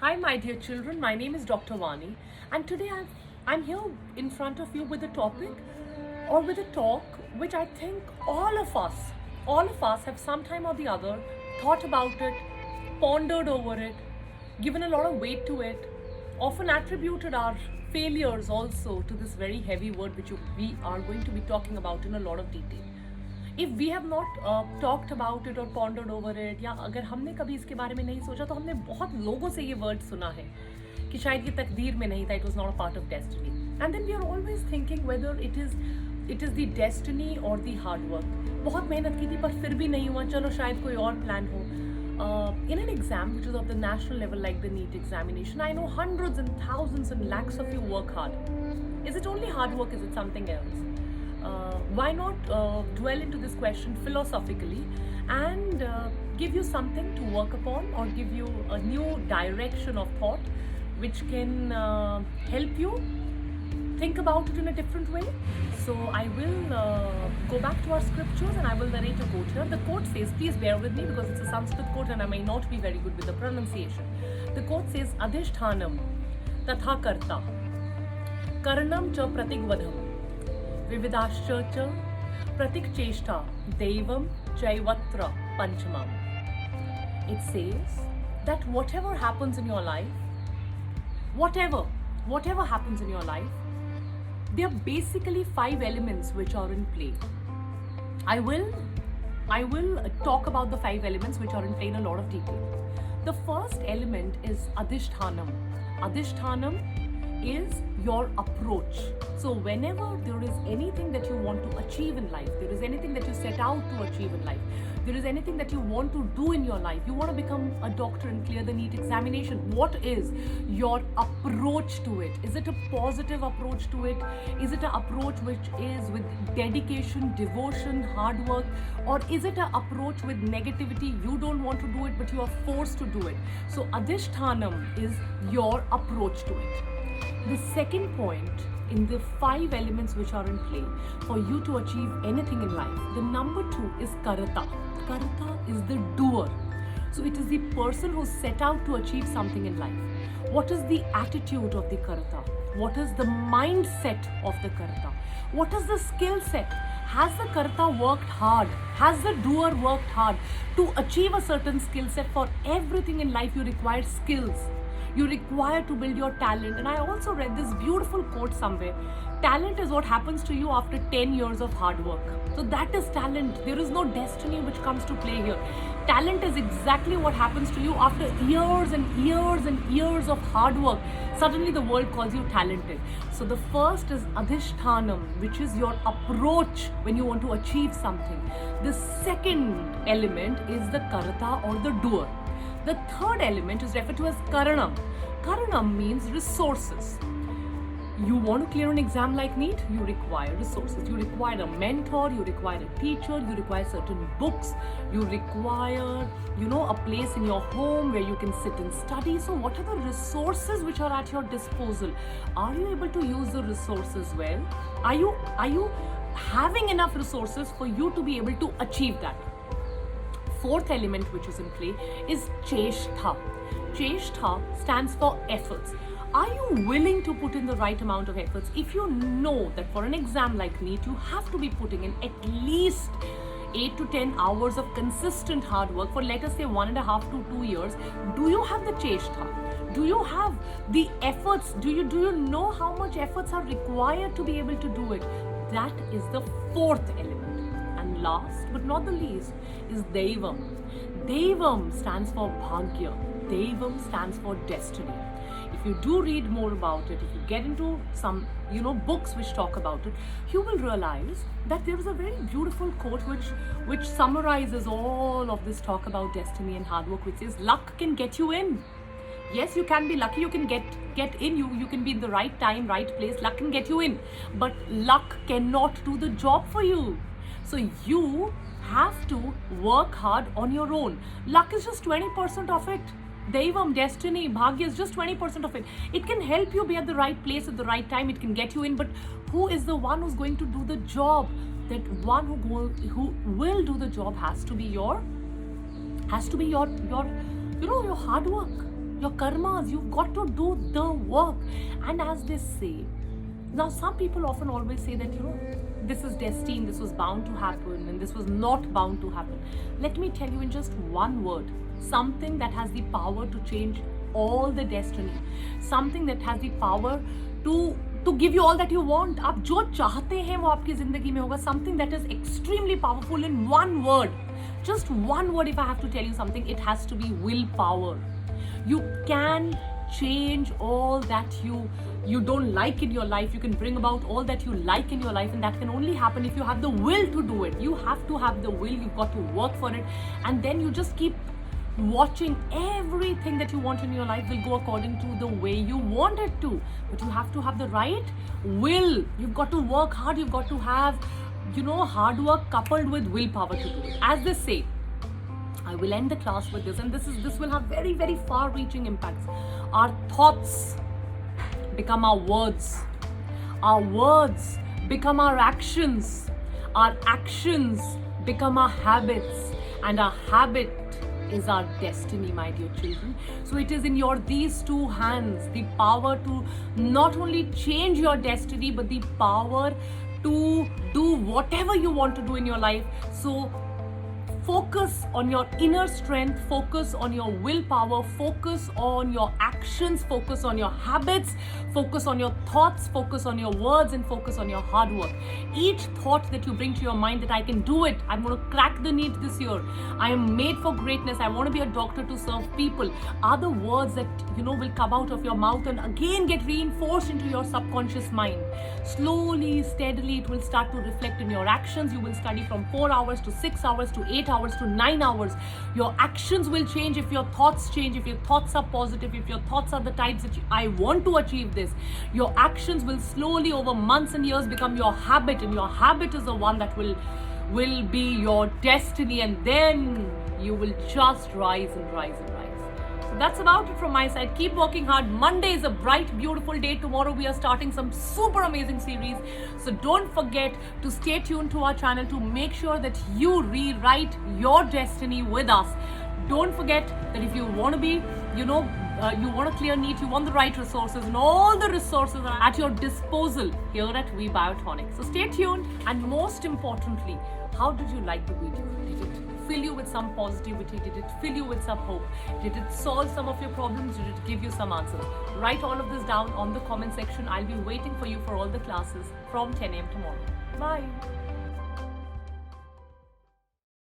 Hi, my dear children. My name is Dr. Vani, and today I'm here in front of you with a topic or with a talk which I think all of us have sometime or the other thought about it, pondered over it, given a lot of weight to it, often attributed our failures also to this very heavy word which we are going to be talking about in a lot of detail. If we have not talked about it और pondered over it, या अगर हमने कभी इसके बारे में नहीं सोचा, तो हमने बहुत लोगों से ये वर्ड सुना है कि शायद ये तकदीर में नहीं था, it was not a part of destiny. And then we are always thinking whether it is the destiny और द हार्ड वर्क. बहुत मेहनत की थी पर फिर भी नहीं हुआ, चलो शायद कोई और प्लान हो. In an exam which is of the national level like the NEET examination, I know hundreds and thousands and lakhs of you work hard. Is it only hard work? Is it something else? Why not dwell into this question philosophically and give you something to work upon, or give you a new direction of thought which can help you think about it in a different way. So I will go back to our scriptures and I will narrate a quote here. The quote says, please bear with me because it's a Sanskrit quote and I may not be very good with the pronunciation. The quote says, adhishthanam tatha karta karanam cha pratigvadham विविधाश्च च प्रतीक्चेष्टा Deivam चैवत्र पंचमम. It says that whatever happens in your life, whatever happens in your life, there are basically 5 elements which are in play. I will talk about the 5 elements which are in play in a lot of detail. The first element is adhishthanam. Adhishthanam is your approach. So whenever there is anything that you want to achieve in life, there is anything that you set out to achieve in life, there is anything that you want to do in your life, you want to become a doctor and clear the NEET examination, what is your approach to it? Is it a positive approach to it? Is it an approach which is with dedication, devotion, hard work? Or is it an approach with negativity, you don't want to do it but you are forced to do it? So adhishthanam is your approach to it. The second point in the 5 elements which are in play for you to achieve anything in life, the number 2 is karata. Karata is the doer. So it is the person who set out to achieve something in life. What is the attitude of the karata? What is the mindset of the karata? What is the skill set? Has the karata worked hard? Has the doer worked hard to achieve a certain skill set? For everything in life you require skills. You require to build your talent. And I also read this beautiful quote somewhere. Talent is what happens to you after 10 years of hard work. So that is talent. There is no destiny which comes to play here. Talent is exactly what happens to you after years and years and years of hard work. Suddenly the world calls you talented. So the first is adhishthanam, which is your approach when you want to achieve something. The second element is the karata or the doer. The third element is referred to as karanam. Karanam means resources. You want to clear an exam like NEET, you require resources. You require a mentor, you require a teacher, you require certain books, you require, a place in your home where you can sit and study. So what are the resources which are at your disposal? Are you able to use the resources well? Are you having enough resources for you to be able to achieve that? Fourth element which is in play is cheshtha. Cheshtha stands for efforts. Are you willing to put in the right amount of efforts? If you know that for an exam like NEET, you have to be putting in at least 8 to 10 hours of consistent hard work for, let us say, 1.5 to 2 years, do you have the cheshtha? Do you have the efforts? Do you know how much efforts are required to be able to do it? That is the fourth element. And last but not the least is Devam. Devam stands for Bhagya. Devam stands for destiny. If you do read more about it, if you get into some, books which talk about it, you will realize that there is a very beautiful quote which summarizes all of this talk about destiny and hard work, which says, luck can get you in. Yes, you can be lucky, you can get in, you can be in the right time, right place, luck can get you in. But luck cannot do the job for you. So you have to work hard on your own. Luck is just 20% of it. Devam, destiny, bhagya is just 20% of it. It can help you be at the right place at the right time. It can get you in. But who is the one who's going to do the job? That one who will do the job has to be your hard work. your karmas. You've got to do the work. And as they say, now some people often always say that, this is destined, this was bound to happen, and this was not bound to happen. Let me tell you in just one word, something that has the power to change all the destiny, something that has the power to give you all that you want. आप जो चाहते हैं वो आपकी जिंदगी में होगा. Something that is extremely powerful in one word. Just one word. If I have to tell you something, it has to be willpower. You can change all that you don't like in your life. You can bring about all that you like in your life, and that can only happen if you have the will to do it. You have to have the will. You've got to work for it, and then you just keep watching. Everything that you want in your life will go according to the way you want it to. But you have to have the right will. You've got to work hard. You've got to have, hard work coupled with willpower to do it. As they say, I will end the class with this, and this will have very, very far-reaching impacts. Our thoughts become our words. Our words become our actions. Our actions become our habits, and our habit is our destiny, my dear children. So it is in these two hands, the power to not only change your destiny, but the power to do whatever you want to do in your life. So focus on your inner strength, focus on your willpower, focus on your actions, focus on your habits, focus on your thoughts, focus on your words, and focus on your hard work. Each thought that you bring to your mind that I can do it, I'm going to crack the NEET this year, I am made for greatness, I want to be a doctor to serve people, are the words that will come out of your mouth and again get reinforced into your subconscious mind. Slowly, steadily, it will start to reflect in your actions. You will study from 4 hours to 6 hours to 8 hours to 9 hours. Your actions will change if your thoughts change, if your thoughts are positive, if your thoughts are the types that I want to achieve this. Your actions will slowly over months and years become your habit, and your habit is the one that will be your destiny, and then you will just rise and rise and rise. So that's about it from my side. Keep working hard. Monday is a bright, beautiful day. Tomorrow we are starting some super amazing series. So don't forget to stay tuned to our channel to make sure that you rewrite your destiny with us. Don't forget that if you want to be, you want to clear NEET, you want the right resources, and all the resources are at your disposal here at We Biotonic. So stay tuned, and most importantly, how did you like the video? Did it fill you with some positivity? Did it fill you with some hope? Did it solve some of your problems? Did it give you some answers? Write all of this down on the comment section. I'll be waiting for you for all the classes from 10 a.m. tomorrow. Bye.